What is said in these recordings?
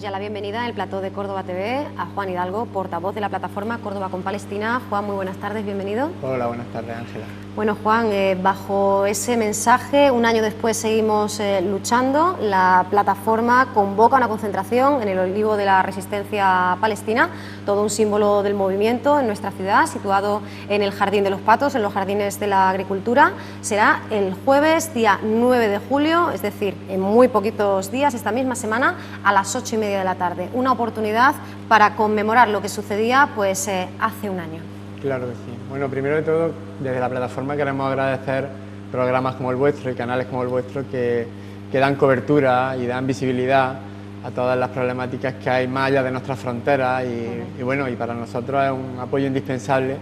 ya la bienvenida en el plató de Córdoba TV a Juan Hidalgo, portavoz de la plataforma Córdoba con Palestina. Juan, muy buenas tardes, bienvenido. Hola, buenas tardes, Ángela. Bueno, Juan, bajo ese mensaje, un año después seguimos luchando. La plataforma convoca una concentración en el Olivo de la Resistencia Palestina, todo un símbolo del movimiento en nuestra ciudad, situado en el Jardín de los Patos, en los Jardines de la Agricultura. Será el jueves, día 9 de julio, es decir, en muy poquitos días, esta misma semana, a las 8:30 de la tarde. Una oportunidad para conmemorar lo que sucedía pues hace un año. Claro que sí. Bueno, primero de todo, desde la plataforma queremos agradecer programas como el vuestro y canales como el vuestro que dan cobertura y dan visibilidad a todas las problemáticas que hay más allá de nuestras fronteras y bueno, y para nosotros es un apoyo indispensable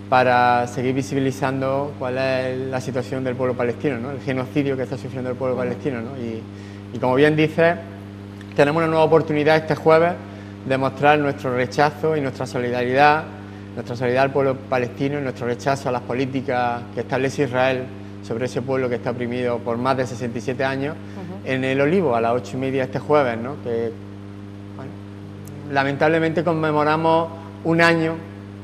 para seguir visibilizando cuál es la situación del pueblo palestino, ¿no? El genocidio que está sufriendo el pueblo palestino, ¿no? Y como bien dices, tenemos una nueva oportunidad este jueves de mostrar nuestro rechazo y nuestra solidaridad al pueblo palestino y nuestro rechazo a las políticas que establece Israel sobre ese pueblo que está oprimido por más de 67 años en el Olivo a las 8:30 este jueves, ¿no? Que bueno, lamentablemente conmemoramos un año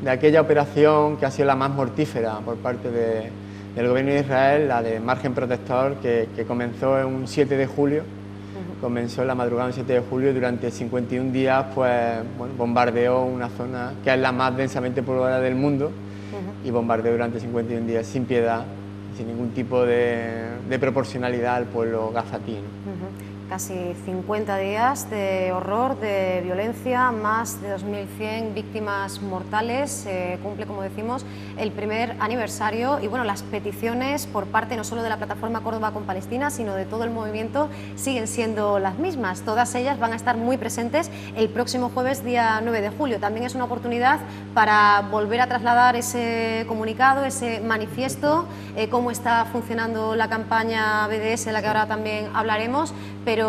de aquella operación que ha sido la más mortífera por parte del gobierno de Israel, la de Margen Protector, que comenzó en un 7 de julio. Comenzó la madrugada del 7 de julio y durante 51 días pues, bueno, bombardeó una zona que es la más densamente poblada del mundo y bombardeó durante 51 días sin piedad, sin ningún tipo de proporcionalidad al pueblo gazatí, ¿no? Casi 50 días de horror, de violencia, más de 2.100 víctimas mortales. Se cumple, como decimos, el primer aniversario y bueno, las peticiones por parte no solo de la plataforma Córdoba con Palestina, sino de todo el movimiento siguen siendo las mismas. Todas ellas van a estar muy presentes el próximo jueves, día 9 de julio. También es una oportunidad para volver a trasladar ese comunicado, ese manifiesto, cómo está funcionando la campaña BDS, de la que ahora también hablaremos, pero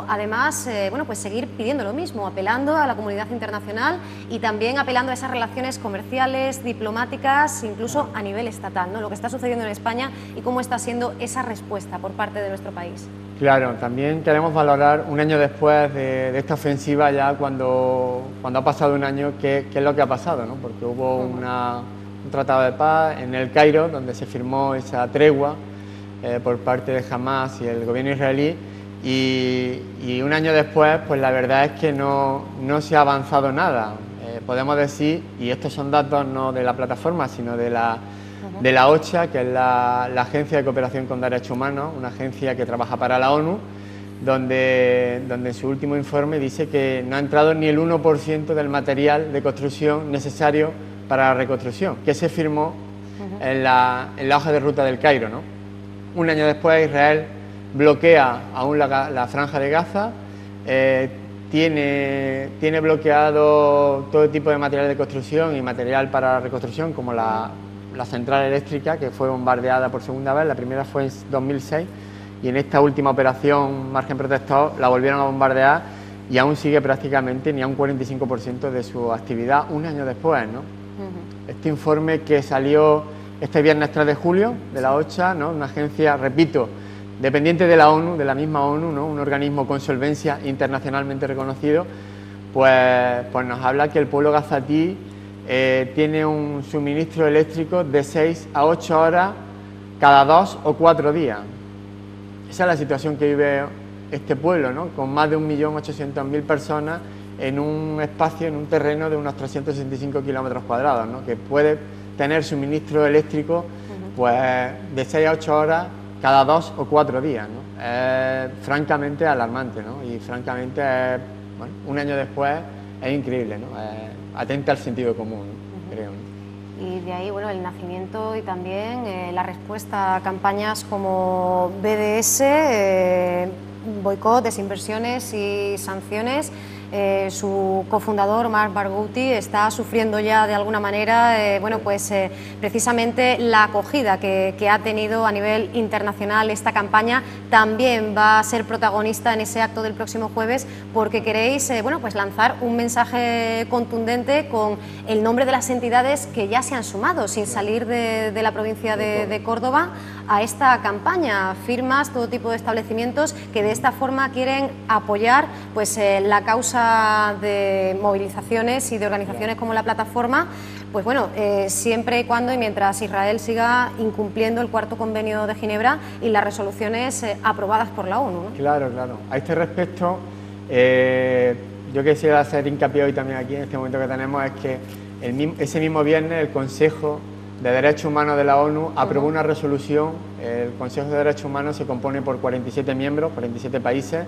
además, bueno, pues seguir pidiendo lo mismo, apelando a la comunidad internacional y también apelando a esas relaciones comerciales, diplomáticas, incluso a nivel estatal, ¿no? Lo que está sucediendo en España y cómo está siendo esa respuesta por parte de nuestro país. Claro, también queremos valorar un año después de esta ofensiva, ya cuando ha pasado un año, qué es lo que ha pasado, ¿no? Porque hubo un tratado de paz en el Cairo, donde se firmó esa tregua por parte de Hamás y el gobierno israelí. Y un año después, pues la verdad es que no se ha avanzado nada. Podemos decir, y estos son datos no de la plataforma, sino de la OCHA, que es la Agencia de Cooperación con Derechos Humanos, una agencia que trabaja para la ONU, donde en su último informe dice que no ha entrado ni el 1% del material de construcción necesario para la reconstrucción, que se firmó en la hoja de ruta del Cairo, ¿no? Un año después, Israel bloquea aún la franja de Gaza, tiene bloqueado todo tipo de material de construcción y material para la reconstrucción, como la central eléctrica, que fue bombardeada por segunda vez. La primera fue en 2006 y en esta última operación Margen Protector la volvieron a bombardear y aún sigue prácticamente ni a un 45% de su actividad un año después, ¿no? Este informe que salió este viernes 3 de julio de la OCHA, ¿no? Una agencia, repito, dependiente de la ONU, de la misma ONU, ¿no? Un organismo con solvencia internacionalmente reconocido, pues nos habla que el pueblo gazatí tiene un suministro eléctrico de 6 a 8 horas cada 2 o 4 días. Esa es la situación que vive este pueblo, ¿no? Con más de 1.800.000 personas en un espacio, en un terreno de unos 365 kilómetros cuadrados, ¿no? Que puede tener suministro eléctrico pues de 6 a 8 horas cada 2 o 4 días, ¿no? Es francamente alarmante, ¿no? Y francamente, bueno, un año después es increíble, ¿no? Atenta al sentido común, ¿no? Creo, ¿no? Y de ahí, bueno, el nacimiento y también la respuesta a campañas como BDS, boicot, desinversiones y sanciones. Su cofundador, Mark Barghouti, está sufriendo ya de alguna manera bueno, pues, precisamente la acogida que ha tenido a nivel internacional esta campaña. También va a ser protagonista en ese acto del próximo jueves, porque queréis bueno, pues lanzar un mensaje contundente con el nombre de las entidades que ya se han sumado sin salir de la provincia de Córdoba a esta campaña. Firmas, todo tipo de establecimientos que de esta forma quieren apoyar pues, la causa causa de movilizaciones y de organizaciones como la Plataforma, pues bueno, siempre y cuando y mientras Israel siga incumpliendo el cuarto convenio de Ginebra y las resoluciones aprobadas por la ONU, ¿no? Claro, claro. A este respecto, yo quisiera hacer hincapié hoy también aquí, en este momento que tenemos, es que ese mismo viernes el Consejo de Derechos Humanos de la ONU aprobó una resolución. El Consejo de Derechos Humanos se compone por 47 miembros, 47 países,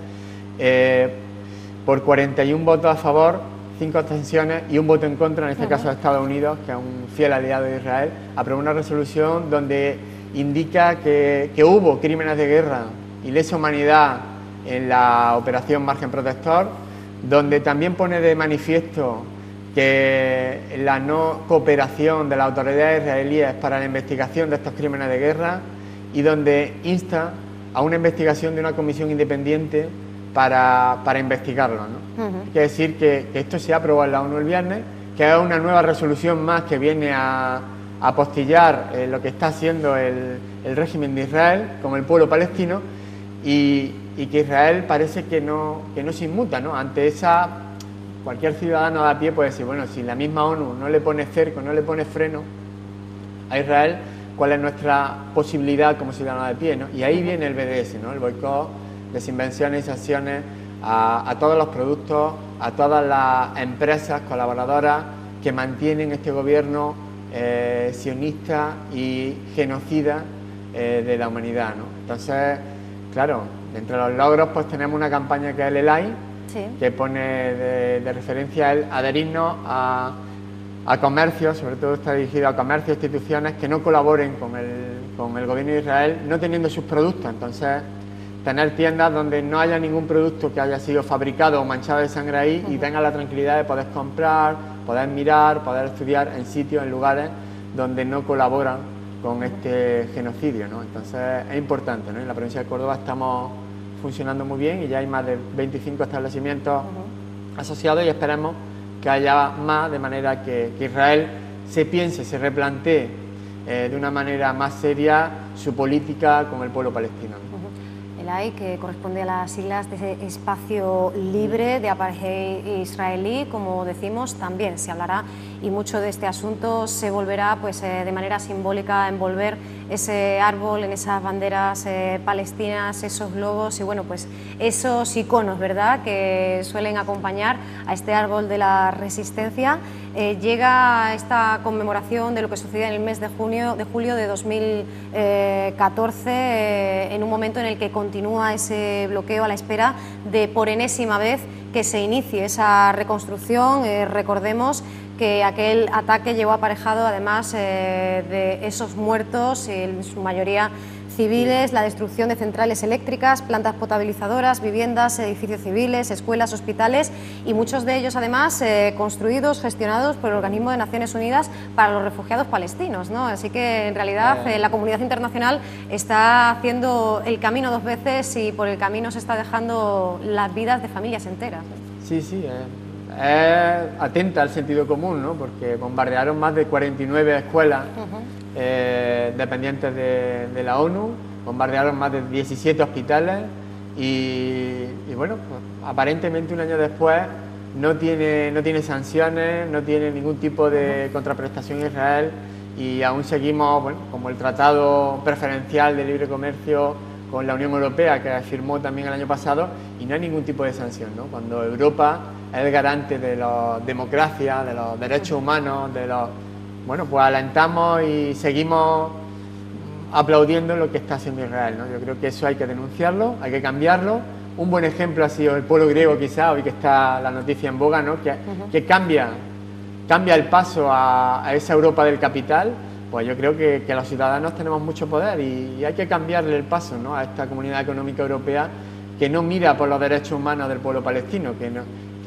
por 41 votos a favor, 5 abstenciones y un voto en contra, en este caso de Estados Unidos, que es un fiel aliado de Israel. Aprobó una resolución donde indica que hubo crímenes de guerra y lesa humanidad en la operación Margen Protector, donde también pone de manifiesto que la no cooperación de las autoridades israelíes para la investigación de estos crímenes de guerra y donde insta a una investigación de una comisión independiente para investigarlo, ¿no? Quiere decir que esto se aprobó en la ONU el viernes, que es una nueva resolución más que viene a apostillar lo que está haciendo el régimen de Israel con el pueblo palestino y que Israel parece que no se inmuta, ¿no? Ante esa, cualquier ciudadano de a pie puede decir, bueno, si la misma ONU no le pone cerco, no le pone freno a Israel, ¿cuál es nuestra posibilidad como ciudadano de pie, ¿no? Y ahí viene el BDS, ¿no? El boicot, desinversiones y sanciones a todos los productos, a todas las empresas colaboradoras que mantienen este gobierno sionista y genocida de la humanidad, ¿no? Entonces, claro, entre los logros pues tenemos una campaña que es el ELAI, sí, que pone de referencia el adherirnos a comercios, sobre todo está dirigido a comercios e instituciones que no colaboren con el gobierno de Israel, no teniendo sus productos. Entonces, tener tiendas donde no haya ningún producto que haya sido fabricado o manchado de sangre ahí y tenga la tranquilidad de poder comprar, poder mirar, poder estudiar en sitios, en lugares donde no colaboran con este genocidio, ¿no? Entonces es importante, ¿no? En la provincia de Córdoba estamos funcionando muy bien y ya hay más de 25 establecimientos asociados y esperemos que haya más, de manera que Israel se piense, se replantee de una manera más seria su política con el pueblo palestino, ¿no? El ELAI, que corresponde a las siglas de ese espacio libre de apartheid israelí, como decimos, también se hablará y mucho de este asunto se volverá pues de manera simbólica a envolver ese árbol en esas banderas palestinas, esos globos y bueno, pues esos iconos, ¿verdad?, que suelen acompañar a este árbol de la resistencia. Llega esta conmemoración de lo que sucedió en el mes de julio de 2014, en un momento en el que continúa ese bloqueo a la espera de, por enésima vez, que se inicie esa reconstrucción. Recordemos que aquel ataque llevó aparejado, además de esos muertos, en su mayoría civiles, la destrucción de centrales eléctricas, plantas potabilizadoras, viviendas, edificios civiles, escuelas, hospitales y muchos de ellos además construidos, gestionados por el Organismo de Naciones Unidas para los Refugiados Palestinos, ¿no? Así que en realidad la comunidad internacional está haciendo el camino dos veces y por el camino se está dejando las vidas de familias enteras. Sí, sí, atenta al sentido común, ¿no? Porque bombardearon más de 49 escuelas dependientes de la ONU, bombardearon más de 17 hospitales y bueno, pues, aparentemente un año después no tiene sanciones, no tiene ningún tipo de contraprestación a Israel y aún seguimos, bueno, como el Tratado Preferencial de Libre Comercio con la Unión Europea, que firmó también el año pasado, y no hay ningún tipo de sanción, ¿no? Cuando Europa es el garante de la democracia, de los derechos humanos, bueno, pues alentamos y seguimos aplaudiendo lo que está haciendo Israel, ¿no? Yo creo que eso hay que denunciarlo, hay que cambiarlo. Un buen ejemplo ha sido el pueblo griego, quizá, hoy que está la noticia en boga, ¿no? Que cambia el paso a esa Europa del capital. Pues yo creo que los ciudadanos tenemos mucho poder y hay que cambiarle el paso, ¿no?, a esta Comunidad Económica Europea que no mira por los derechos humanos del pueblo palestino, que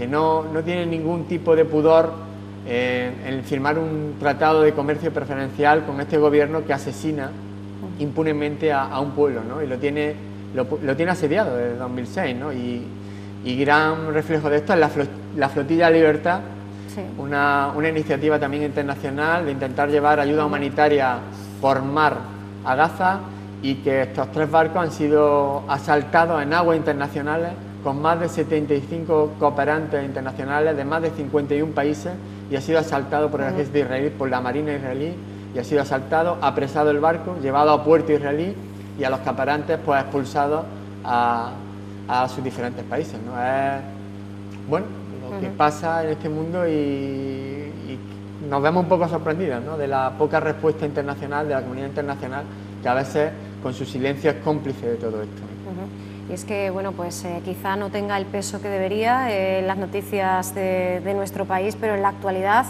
no tiene ningún tipo de pudor en firmar un tratado de comercio preferencial con este gobierno que asesina impunemente a un pueblo, ¿no? Y lo tiene asediado desde 2006, ¿no? Y gran reflejo de esto es la Flotilla Libertad. Sí. Una iniciativa también internacional de intentar llevar ayuda humanitaria por mar a Gaza y que estos 3 barcos han sido asaltados en aguas internacionales con más de 75 cooperantes internacionales de más de 51 países y ha sido asaltado por el ejército israelí, por la marina israelí, y ha sido asaltado, apresado el barco, llevado a puerto israelí y a los cooperantes pues expulsados a sus diferentes países, ¿no? Es, bueno, lo que pasa en este mundo y nos vemos un poco sorprendidos, ¿no?, de la poca respuesta internacional, de la comunidad internacional, que a veces con su silencio es cómplice de todo esto. Y es que, bueno, pues quizá no tenga el peso que debería en las noticias de nuestro país, pero en la actualidad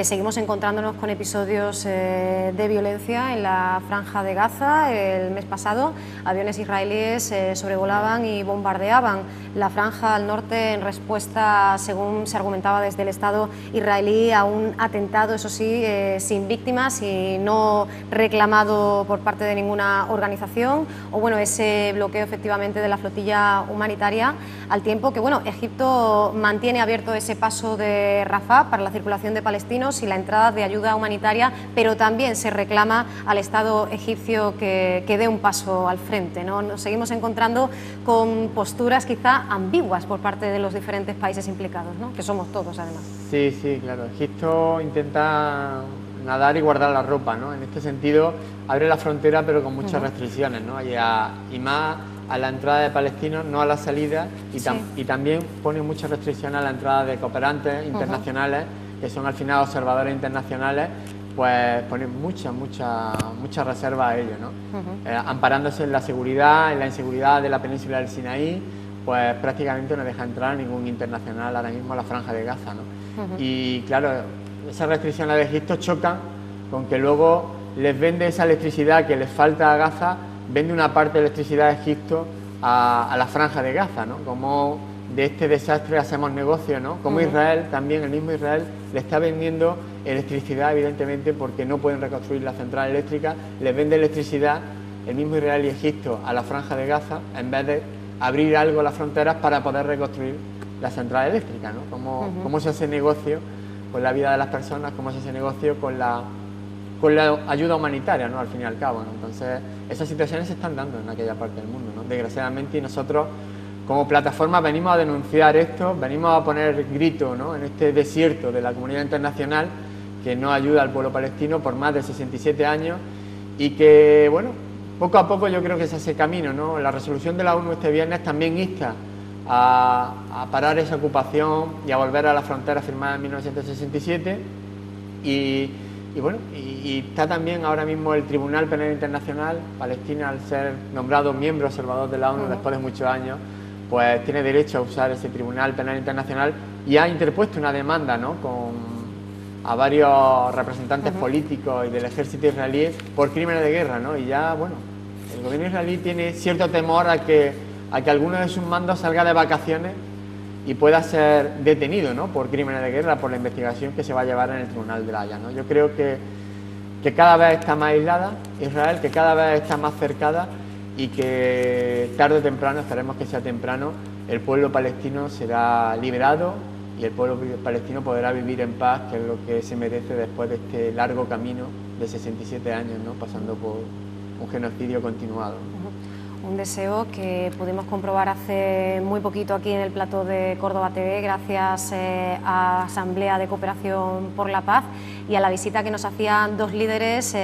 seguimos encontrándonos con episodios de violencia en la Franja de Gaza. El mes pasado, aviones israelíes sobrevolaban y bombardeaban la franja al norte en respuesta, según se argumentaba desde el Estado israelí, a un atentado, eso sí, sin víctimas y no reclamado por parte de ninguna organización, o bueno, ese bloqueo efectivamente de la flotilla humanitaria, al tiempo que, bueno, Egipto mantiene abierto ese paso de Rafah para la circulación de palestinos y la entrada de ayuda humanitaria, pero también se reclama al Estado egipcio que dé un paso al frente, ¿no? Nos seguimos encontrando con posturas quizá ambiguas por parte de los diferentes países implicados, ¿no?, que somos todos además. Sí, sí, claro. Egipto intenta nadar y guardar la ropa, ¿no? En este sentido abre la frontera pero con muchas restricciones, ¿no? Y más a la entrada de palestinos, no a la salida, y también pone muchas restricciones a la entrada de cooperantes internacionales, que son al final observadores internacionales, pues ponen muchas reservas a ellos, ¿no? Amparándose en la seguridad, en la inseguridad de la península del Sinaí, pues prácticamente no deja entrar ningún internacional ahora mismo a la Franja de Gaza, ¿no? Y claro, esas restricciones de Egipto chocan con que luego les vende esa electricidad que les falta a Gaza, vende una parte de electricidad a Egipto a la Franja de Gaza, ¿no? Como de este desastre hacemos negocio, ¿no? Como Israel, también el mismo Israel, le está vendiendo electricidad, evidentemente, porque no pueden reconstruir la central eléctrica, les vende electricidad el mismo Israel y Egipto a la Franja de Gaza, en vez de abrir algo las fronteras para poder reconstruir la central eléctrica, ¿no? Cómo se hace negocio con la vida de las personas, cómo se hace negocio con la ayuda humanitaria, ¿no?, al fin y al cabo, ¿no? Entonces, esas situaciones se están dando en aquella parte del mundo, ¿no?, desgraciadamente, y nosotros como plataforma venimos a denunciar esto, venimos a poner grito, ¿no?, en este desierto de la comunidad internacional que no ayuda al pueblo palestino por más de 67 años y que, bueno, poco a poco yo creo que se hace camino, ¿no? La resolución de la ONU este viernes también insta a parar esa ocupación y a volver a la frontera firmada en 1967 y bueno, y está también ahora mismo el Tribunal Penal Internacional. Palestina, al ser nombrado miembro observador de la ONU después de muchos años, pues tiene derecho a usar ese Tribunal Penal Internacional y ha interpuesto una demanda, ¿no?, a varios representantes políticos y del ejército israelí por crímenes de guerra, ¿no? Y ya, bueno, el gobierno israelí tiene cierto temor a que alguno de sus mandos salga de vacaciones y pueda ser detenido, ¿no?, por crímenes de guerra, por la investigación que se va a llevar en el Tribunal de la Haya, ¿no? Yo creo que cada vez está más aislada Israel, que cada vez está más cercada y que tarde o temprano, esperemos que sea temprano, el pueblo palestino será liberado y el pueblo palestino podrá vivir en paz, que es lo que se merece después de este largo camino de 67 años, ¿no?, pasando por un genocidio continuado. Un deseo que pudimos comprobar hace muy poquito aquí en el plató de Córdoba TV, gracias a Asamblea de Cooperación por la Paz y a la visita que nos hacían dos líderes,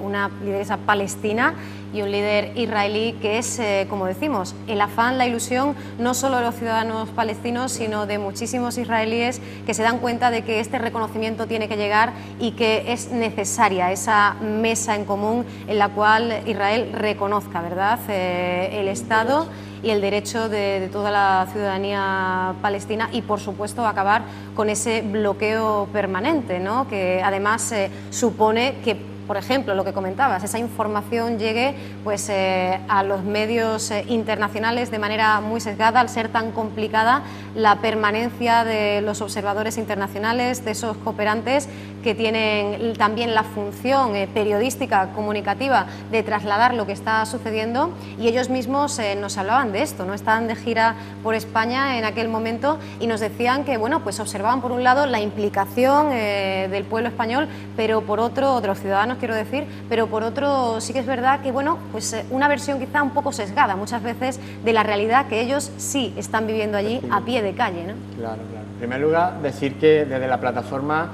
una lideresa palestina y un líder israelí, que es, como decimos, el afán, la ilusión no solo de los ciudadanos palestinos, sino de muchísimos israelíes que se dan cuenta de que este reconocimiento tiene que llegar y que es necesaria esa mesa en común en la cual Israel reconozca, ¿verdad?, el Estado y el derecho de toda la ciudadanía palestina y, por supuesto, acabar con ese bloqueo permanente, ¿no?, que además supone que, por ejemplo, lo que comentabas, esa información llegue pues, a los medios internacionales de manera muy sesgada, al ser tan complicada la permanencia de los observadores internacionales, de esos cooperantes que tienen también la función periodística, comunicativa, de trasladar lo que está sucediendo, y ellos mismos nos hablaban de esto, ¿no? Estaban de gira por España en aquel momento y nos decían que, bueno, pues observaban por un lado la implicación del pueblo español, pero por otro, de los ciudadanos quiero decir, pero por otro sí que es verdad que, bueno, pues una versión quizá un poco sesgada muchas veces de la realidad que ellos sí están viviendo allí a pie de calle, ¿no? Claro, claro. En primer lugar, decir que desde la plataforma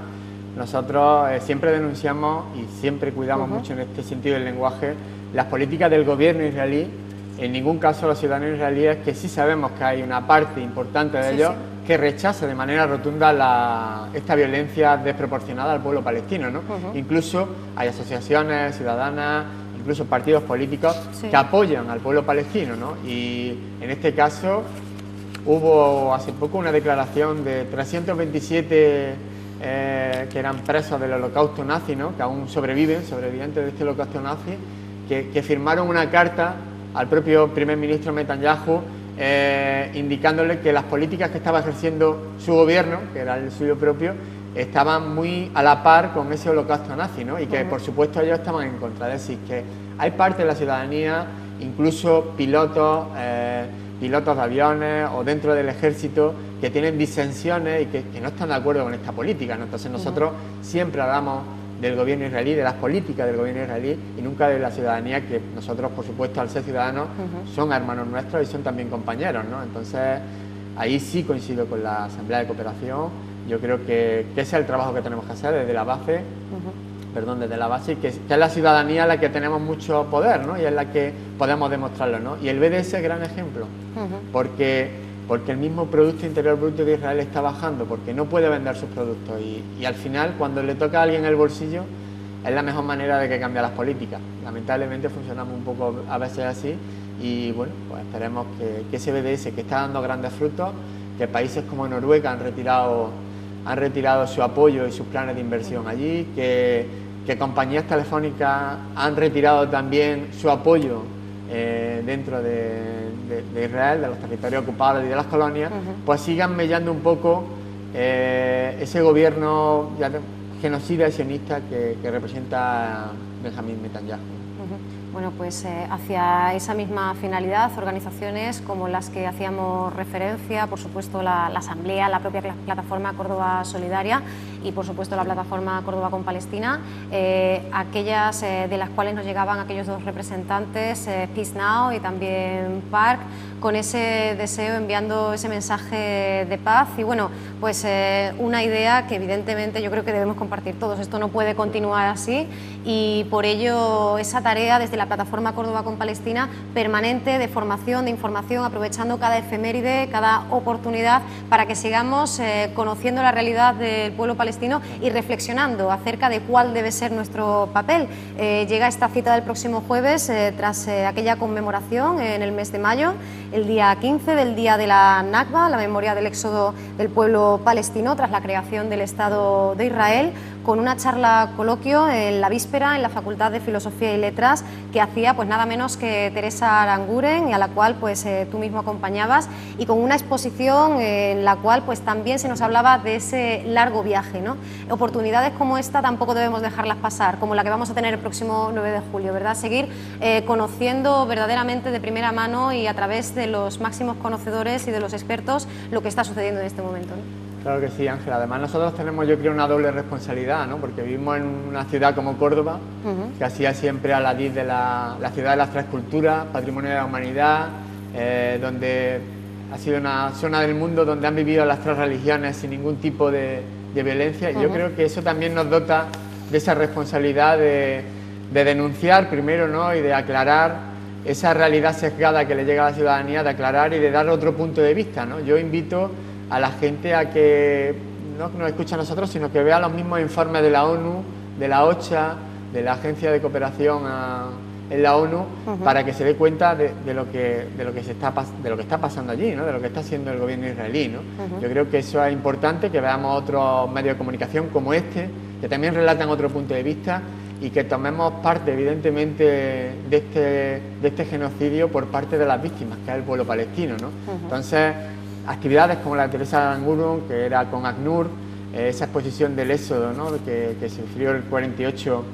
nosotros siempre denunciamos y siempre cuidamos mucho en este sentido del lenguaje las políticas del gobierno israelí. En ningún caso los ciudadanos israelíes, que sí sabemos que hay una parte importante de ellos que rechaza de manera rotunda esta violencia desproporcionada al pueblo palestino, ¿no? Incluso hay asociaciones ciudadanas, incluso partidos políticos que apoyan al pueblo palestino, ¿no? Y en este caso hubo hace poco una declaración de 327 que eran presos del holocausto nazi, ¿no? Que aún sobrevivientes de este holocausto nazi, que firmaron una carta al propio primer ministro Netanyahu indicándole que las políticas que estaba ejerciendo su gobierno, que era el suyo propio, estaban muy a la par con ese holocausto nazi, ¿no? Y que por supuesto ellos estaban en contra. Es decir, que hay parte de la ciudadanía, incluso pilotos de aviones o dentro del ejército, que tienen disensiones y que no están de acuerdo con esta política, ¿no? Entonces nosotros siempre hablamos del gobierno israelí, de las políticas del gobierno israelí, y nunca de la ciudadanía, que nosotros, por supuesto, al ser ciudadanos, son hermanos nuestros y son también compañeros, ¿no? Entonces ahí sí coincido con la Asamblea de Cooperación. Yo creo que ese es el trabajo que tenemos que hacer desde la base, y que es la ciudadanía la que tenemos mucho poder, ¿no? Y es la que podemos demostrarlo, ¿no? Y el BDS es gran ejemplo, porque el mismo Producto Interior Bruto de Israel está bajando, porque no puede vender sus productos, y al final, cuando le toca a alguien el bolsillo, es la mejor manera de que cambie las políticas. Lamentablemente funcionamos un poco a veces así, y bueno, pues esperemos que ese BDS, que está dando grandes frutos, que países como Noruega han retirado su apoyo y sus planes de inversión allí, que compañías telefónicas han retirado también su apoyo dentro de Israel, de los territorios ocupados y de las colonias, pues sigan mellando un poco ese gobierno genocida y sionista que representa Benjamín Netanyahu. Bueno, pues hacia esa misma finalidad, organizaciones como las que hacíamos referencia, por supuesto la Asamblea, la propia plataforma Córdoba Solidaria y por supuesto la plataforma Córdoba con Palestina, aquellas de las cuales nos llegaban aquellos dos representantes, Peace Now y también PARC, con ese deseo, enviando ese mensaje de paz y bueno, pues una idea que evidentemente yo creo que debemos compartir todos. Esto no puede continuar así y por ello esa tarea desde la plataforma Córdoba con Palestina permanente de formación, de información, aprovechando cada efeméride, cada oportunidad para que sigamos conociendo la realidad del pueblo palestino y reflexionando acerca de cuál debe ser nuestro papel. Llega esta cita del próximo jueves tras aquella conmemoración en el mes de mayo, el día 15 del día de la Nakba, la memoria del éxodo del pueblo palestino tras la creación del Estado de Israel, con una charla coloquio en la víspera en la Facultad de Filosofía y Letras que hacía pues nada menos que Teresa Aranguren y a la cual pues tú mismo acompañabas y con una exposición en la cual pues también se nos hablaba de ese largo viaje, ¿no? Oportunidades como esta tampoco debemos dejarlas pasar, como la que vamos a tener el próximo 9 de julio, ¿verdad? Seguir conociendo verdaderamente de primera mano y a través de los máximos conocedores y de los expertos lo que está sucediendo en este momento, ¿no? Claro que sí, Ángela. Además nosotros tenemos, yo creo, una doble responsabilidad, ¿no? Porque vivimos en una ciudad como Córdoba, que hacía siempre a la de la ciudad de las tres culturas, patrimonio de la humanidad, donde ha sido una zona del mundo donde han vivido las tres religiones sin ningún tipo de violencia. Y yo creo que eso también nos dota de esa responsabilidad de denunciar primero, ¿no? Y de aclarar esa realidad sesgada que le llega a la ciudadanía, de aclarar y de dar otro punto de vista, ¿no? Yo invito a la gente a que no nos escuche a nosotros, sino que vea los mismos informes de la ONU, de la OCHA, de la Agencia de Cooperación en la ONU, para que se dé cuenta de lo que está pasando allí, ¿no? De lo que está haciendo el gobierno israelí, ¿no? Yo creo que eso es importante, que veamos otros medios de comunicación como este, que también relatan otro punto de vista y que tomemos parte, evidentemente, de este genocidio por parte de las víctimas, que es el pueblo palestino, ¿no? Entonces, actividades como la de Teresa Aranguren, que era con ACNUR, esa exposición del éxodo, ¿no?, que sufrió el 48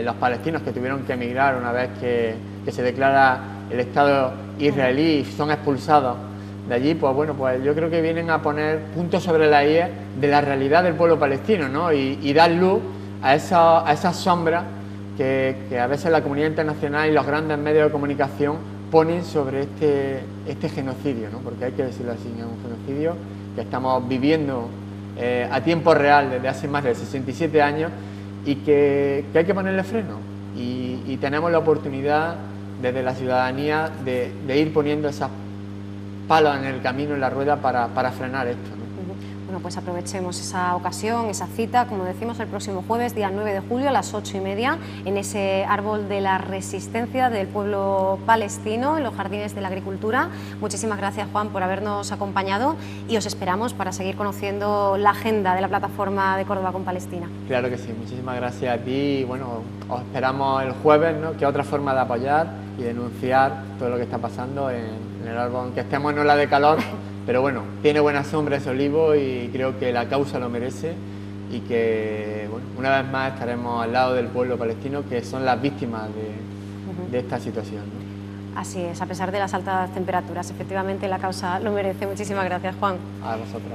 los palestinos que tuvieron que emigrar una vez que se declara el Estado israelí y son expulsados de allí. Pues bueno, pues yo creo que vienen a poner puntos sobre la IE de la realidad del pueblo palestino, ¿no?, y dar luz a esas sombras que a veces la comunidad internacional y los grandes medios de comunicación ponen sobre este genocidio, ¿no?, porque hay que decirlo así, es un genocidio que estamos viviendo a tiempo real desde hace más de 67 años y que hay que ponerle freno, y tenemos la oportunidad desde la ciudadanía de ir poniendo esas palos en el camino, en la rueda, para frenar esto, ¿no? Bueno, pues aprovechemos esa ocasión, esa cita, como decimos, el próximo jueves, día 9 de julio, a las 8:30, en ese árbol de la resistencia del pueblo palestino, en los Jardines de la Agricultura. Muchísimas gracias, Juan, por habernos acompañado, y os esperamos para seguir conociendo la agenda de la plataforma de Córdoba con Palestina. Claro que sí, muchísimas gracias a ti, y bueno, os esperamos el jueves, ¿no?, que es otra forma de apoyar y denunciar todo lo que está pasando en el árbol, aunque estemos en ola de calor. Pero bueno, tiene buena sombra ese olivo y creo que la causa lo merece, y que, bueno, una vez más estaremos al lado del pueblo palestino, que son las víctimas de esta situación, ¿no? Así es, a pesar de las altas temperaturas, efectivamente la causa lo merece. Muchísimas gracias, Juan. A vosotros.